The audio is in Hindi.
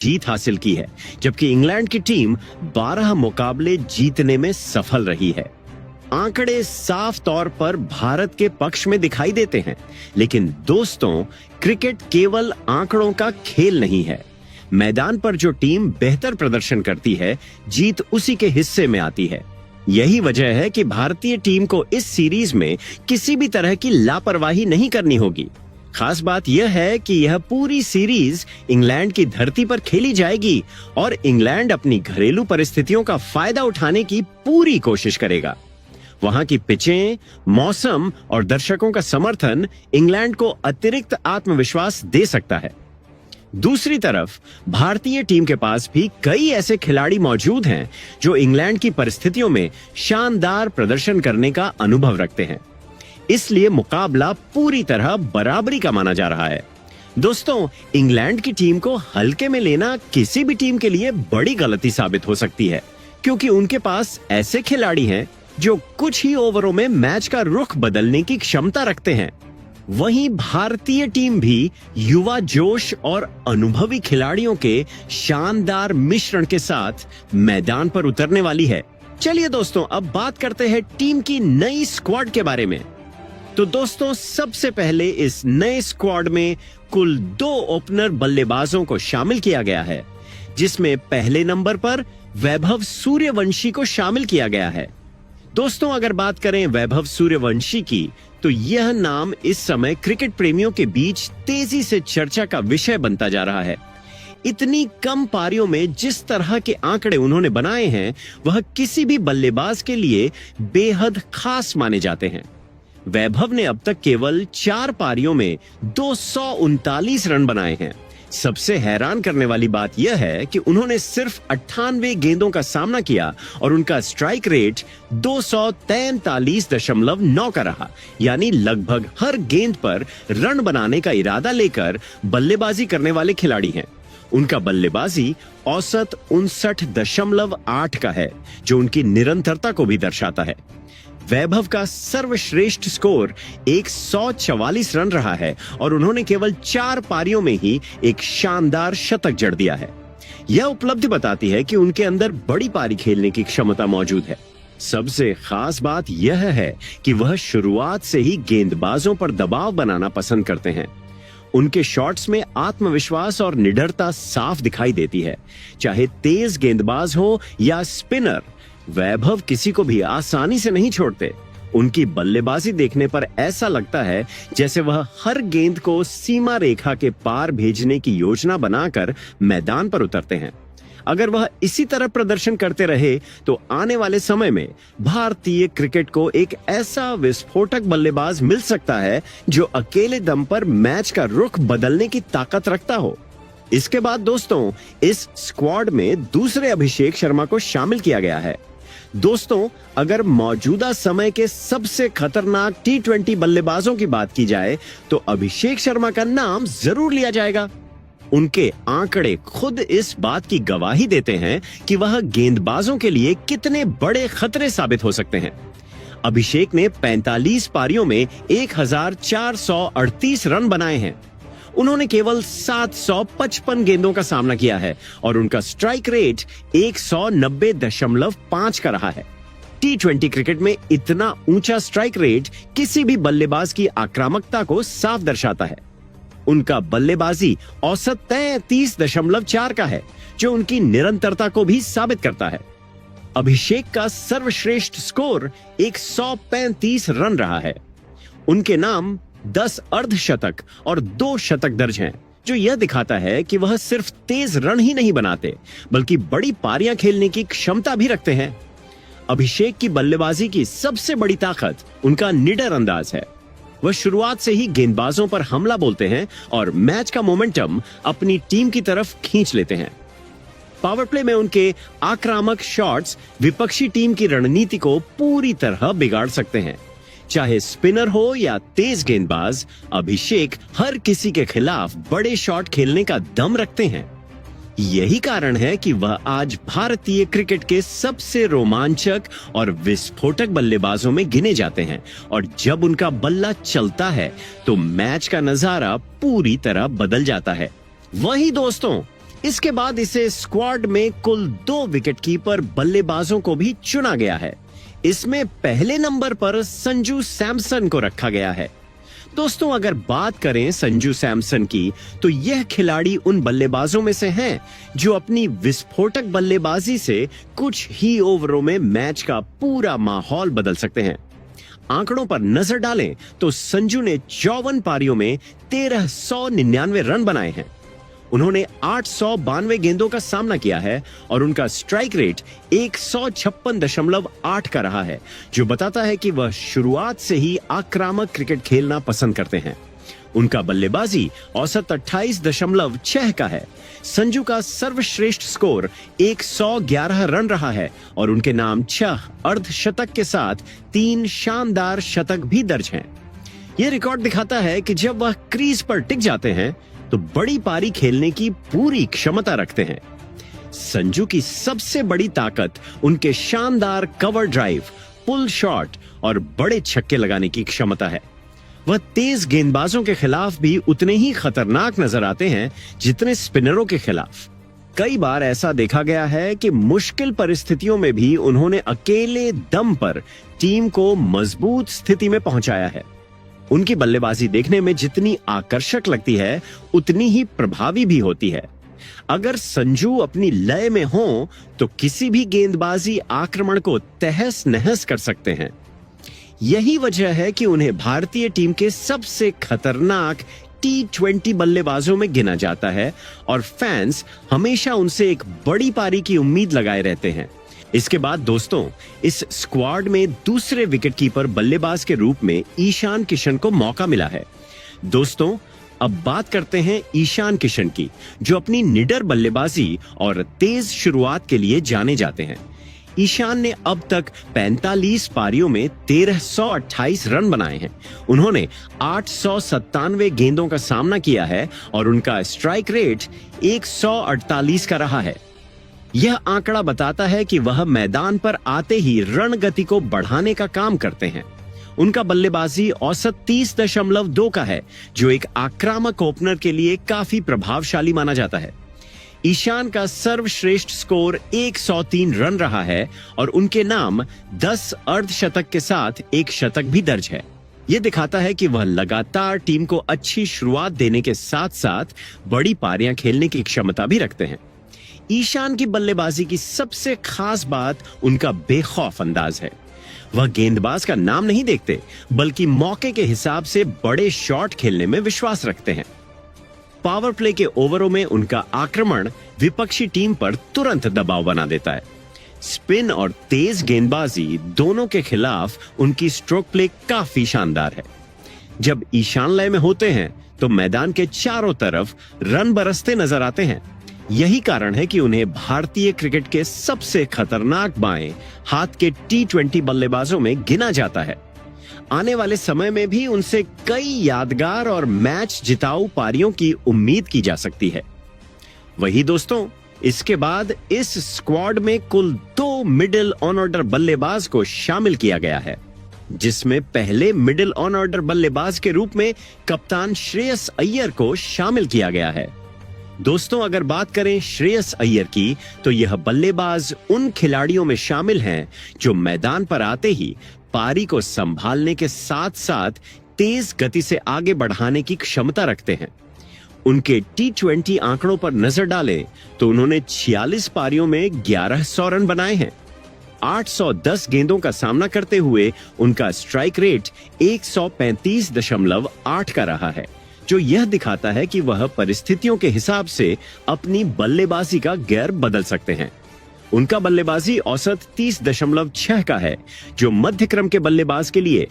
जीत हासिल की है, जबकि इंग्लैंड की टीम 12 मुकाबले जीतने में सफल रही है। आंकड़े साफ तौर पर भारत के पक्ष में दिखाई देते हैं, लेकिन दोस्तों, क्रिकेट केवल आंकड़ों का खेल नहीं है। मैदान पर जो टीम बेहतर प्रदर्शन करती है, जीत उसी के हिस्से में आती है। यही वजह है कि भारतीय टीम को इस सीरीज में किसी भी तरह की लापरवाही नहीं करनी होगी। खास बात यह है कि यह पूरी सीरीज इंग्लैंड की धरती पर खेली जाएगी और इंग्लैंड अपनी घरेलू परिस्थितियों का फायदा उठाने की पूरी कोशिश करेगा। वहां की पिचें, मौसम और दर्शकों का समर्थन इंग्लैंड को अतिरिक्त आत्मविश्वास दे सकता है। दूसरी तरफ भारतीय टीम के पास भी कई ऐसे खिलाड़ी मौजूद हैं जो इंग्लैंड की परिस्थितियों में शानदार प्रदर्शन करने का अनुभव रखते हैं। इसलिए मुकाबला पूरी तरह बराबरी का माना जा रहा है। दोस्तों, इंग्लैंड की टीम को हल्के में लेना किसी भी टीम के लिए बड़ी गलती साबित हो सकती है, क्योंकि उनके पास ऐसे खिलाड़ी हैं जो कुछ ही ओवरों में मैच का रुख बदलने की क्षमता रखते हैं। वहीं भारतीय टीम भी युवा जोश और अनुभवी खिलाड़ियों के शानदार मिश्रण के साथ मैदान पर उतरने वाली है। चलिए दोस्तों, अब बात करते हैं टीम की नई स्क्वाड के बारे में। तो दोस्तों, सबसे पहले इस नए स्क्वाड में कुल 2 ओपनर बल्लेबाजों को शामिल किया गया है, जिसमें पहले नंबर पर वैभव सूर्यवंशी को शामिल किया गया है। दोस्तों, अगर बात करें वैभव सूर्यवंशी की, तो यह नाम इस समय क्रिकेट प्रेमियों के बीच तेजी से चर्चा का विषय बनता जा रहा है। इतनी कम पारियों में जिस तरह के आंकड़े उन्होंने बनाए हैं, वह किसी भी बल्लेबाज के लिए बेहद खास माने जाते हैं। वैभव ने अब तक केवल 4 पारियों में 239 रन बनाए हैं। सबसे हैरान करने वाली बात यह है कि उन्होंने सिर्फ 98 गेंदों का सामना किया और उनका स्ट्राइक रेट 243.9 का रहा, यानी लगभग हर गेंद पर रन बनाने का इरादा लेकर बल्लेबाजी करने वाले खिलाड़ी हैं। उनका बल्लेबाजी औसत 59.8 का है, जो उनकी निरंतरता को भी दर्शाता है। वैभव का सर्वश्रेष्ठ स्कोर 144 रन रहा है और उन्होंने केवल 4 पारियों में ही एक शानदार शतक जड़ दिया है। यह उपलब्धि बताती है कि उनके अंदर बड़ी पारी खेलने की क्षमता मौजूद है। सबसे खास बात यह है कि वह शुरुआत से ही गेंदबाजों पर दबाव बनाना पसंद करते हैं। उनके शॉट्स में आत्मविश्वास और निडरता साफ दिखाई देती है। चाहे तेज गेंदबाज हो या स्पिनर, वैभव किसी को भी आसानी से नहीं छोड़ते। उनकी बल्लेबाजी देखने पर ऐसा लगता है जैसे वह हर गेंद को सीमा रेखा के पार भेजने की योजना बनाकर मैदान पर उतरते हैं। अगर वह इसी तरह प्रदर्शन करते रहे तो आने वाले समय में भारतीय क्रिकेट को एक ऐसा विस्फोटक बल्लेबाज मिल सकता है जो अकेले दम पर मैच का रुख बदलने की ताकत रखता हो। इसके बाद दोस्तों, इस स्क्वाड में दूसरे अभिषेक शर्मा को शामिल किया गया है। दोस्तों, अगर मौजूदा समय के सबसे खतरनाक T20 बल्लेबाजों की बात की जाए तो अभिषेक शर्मा का नाम जरूर लिया जाएगा। उनके आंकड़े खुद इस बात की गवाही देते हैं कि वह गेंदबाजों के लिए कितने बड़े खतरे साबित हो सकते हैं। अभिषेक ने 45 पारियों में 1438 रन बनाए हैं। उन्होंने केवल 755 गेंदों का सामना किया है और उनका स्ट्राइक रेट 190.5 का रहा है। T20 क्रिकेट में इतना ऊंचा स्ट्राइक रेट किसी भी बल्लेबाज की आक्रामकता को साफ दर्शाता है। उनका बल्लेबाजी औसत 33.4 का है, जो उनकी निरंतरता को भी साबित करता है। अभिषेक का सर्वश्रेष्ठ स्कोर 135 रन रहा है। उनके नाम 10 अर्धशतक और 2 शतक दर्ज हैं, जो यह दिखाता है कि वह सिर्फ तेज रन ही नहीं बनाते, बल्कि बड़ी पारियां खेलने की क्षमता भी रखते हैं। अभिषेक की बल्लेबाजी की सबसे बड़ी ताकत उनका निडर अंदाज है। वह शुरुआत से ही गेंदबाजों पर हमला बोलते हैं और मैच का मोमेंटम अपनी टीम की तरफ खींच लेते हैं। पावर प्ले में उनके आक्रामक शॉट्स विपक्षी टीम की रणनीति को पूरी तरह बिगाड़ सकते हैं। चाहे स्पिनर हो या तेज गेंदबाज, अभिषेक हर किसी के खिलाफ बड़े शॉट खेलने का दम रखते हैं। यही कारण है कि वह आज भारतीय क्रिकेट के सबसे रोमांचक और विस्फोटक बल्लेबाजों में गिने जाते हैं और जब उनका बल्ला चलता है तो मैच का नजारा पूरी तरह बदल जाता है। वहीं दोस्तों, इसके बाद इसे स्क्वाड में कुल 2 विकेटकीपर बल्लेबाजों को भी चुना गया है। इसमें पहले नंबर पर संजू सैमसन को रखा गया है। दोस्तों, अगर बात करें संजू सैमसन की, तो यह खिलाड़ी उन बल्लेबाजों में से हैं जो अपनी विस्फोटक बल्लेबाजी से कुछ ही ओवरों में मैच का पूरा माहौल बदल सकते हैं। आंकड़ों पर नजर डालें तो संजू ने 54 पारियों में 1399 रन बनाए हैं। उन्होंने 892 गेंदों का सामना किया है और उनका स्ट्राइक रेट 156.8 का रहा है, जो बताता है कि वह शुरुआत से ही आक्रामक क्रिकेट खेलना पसंद करते हैं। उनका बल्लेबाजी औसत 28.6 का है। संजू का सर्वश्रेष्ठ स्कोर 111 रन रहा है और उनके नाम 6 अर्धशतक के साथ 3 शानदार शतक भी दर्ज हैं। यह रिकॉर्ड दिखाता है कि जब वह क्रीज पर टिक जाते हैं तो बड़ी पारी खेलने की पूरी क्षमता रखते हैं। संजू की सबसे बड़ी ताकत उनके शानदार कवर ड्राइव, पुल शॉट और बड़े छक्के लगाने की क्षमता है। वह तेज गेंदबाजों के खिलाफ भी उतने ही खतरनाक नजर आते हैं जितने स्पिनरों के खिलाफ। कई बार ऐसा देखा गया है कि मुश्किल परिस्थितियों में भी उन्होंने अकेले दम पर टीम को मजबूत स्थिति में पहुंचाया है। उनकी बल्लेबाजी देखने में जितनी आकर्षक लगती है, उतनी ही प्रभावी भी होती है। अगर संजू अपनी लय में हो तो किसी भी गेंदबाजी आक्रमण को तहस नहस कर सकते हैं। यही वजह है कि उन्हें भारतीय टीम के सबसे खतरनाक T20 बल्लेबाजों में गिना जाता है और फैंस हमेशा उनसे एक बड़ी पारी की उम्मीद लगाए रहते हैं। इसके बाद दोस्तों, इस स्क्वाड में दूसरे विकेटकीपर बल्लेबाज के रूप में ईशान किशन को मौका मिला है। दोस्तों, अब बात करते हैं ईशान किशन की, जो अपनी निडर बल्लेबाजी और तेज शुरुआत के लिए जाने जाते हैं। ईशान ने अब तक 45 पारियों में 1328 रन बनाए हैं। उन्होंने 897 गेंदों का सामना किया है और उनका स्ट्राइक रेट 148 का रहा है। यह आंकड़ा बताता है कि वह मैदान पर आते ही रन गति को बढ़ाने का काम करते हैं। उनका बल्लेबाजी औसत 30.2 का है, जो एक आक्रामक ओपनर के लिए काफी प्रभावशाली माना जाता है। ईशान का सर्वश्रेष्ठ स्कोर 103 रन रहा है और उनके नाम 10 अर्धशतक के साथ एक शतक भी दर्ज है। यह दिखाता है कि वह लगातार टीम को अच्छी शुरुआत देने के साथ साथ बड़ी पारियां खेलने की क्षमता भी रखते हैं। ईशान की बल्लेबाजी की सबसे खास बात उनका बेखौफ अंदाज है। वह गेंदबाज का नाम नहीं देखते, बल्कि मौके के हिसाब से बड़े शॉट खेलने में विश्वास रखते हैं। पावर प्ले के ओवरों में उनका आक्रमण विपक्षी टीम पर तुरंत दबाव बना देता है। स्पिन और तेज गेंदबाजी दोनों के खिलाफ उनकी स्ट्रोक प्ले काफी शानदार है। जब ईशान लय में होते हैं तो मैदान के चारों तरफ रन बरसते नजर आते हैं। यही कारण है कि उन्हें भारतीय क्रिकेट के सबसे खतरनाक बाएं हाथ के T20 बल्लेबाजों में गिना जाता है। आने वाले समय में भी उनसे कई यादगार और मैच जिताऊ पारियों की उम्मीद की जा सकती है। वही दोस्तों, इसके बाद इस स्क्वाड में कुल 2 मिडिल ऑन ऑर्डर बल्लेबाज को शामिल किया गया है, जिसमें पहले मिडिल ऑन ऑर्डर बल्लेबाज के रूप में कप्तान श्रेयस अय्यर को शामिल किया गया है। दोस्तों, अगर बात करें श्रेयस अय्यर की, तो यह बल्लेबाज उन खिलाड़ियों में शामिल हैं जो मैदान पर आते ही पारी को संभालने के साथ साथ तेज गति से आगे बढ़ाने की क्षमता रखते हैं। उनके T20 आंकड़ों पर नजर डालें तो उन्होंने 46 पारियों में 1100 रन बनाए हैं। 810 गेंदों का सामना करते हुए उनका स्ट्राइक रेट 135.8 का रहा है, जो यह दिखाता है कि वह परिस्थितियों के हिसाब से अपनी बल्लेबाजी का गियर बदल सकते हैं। उनका बल्लेबाजी औसत 30.6 का है, जो मध्य क्रम के बल्लेबाज के लिए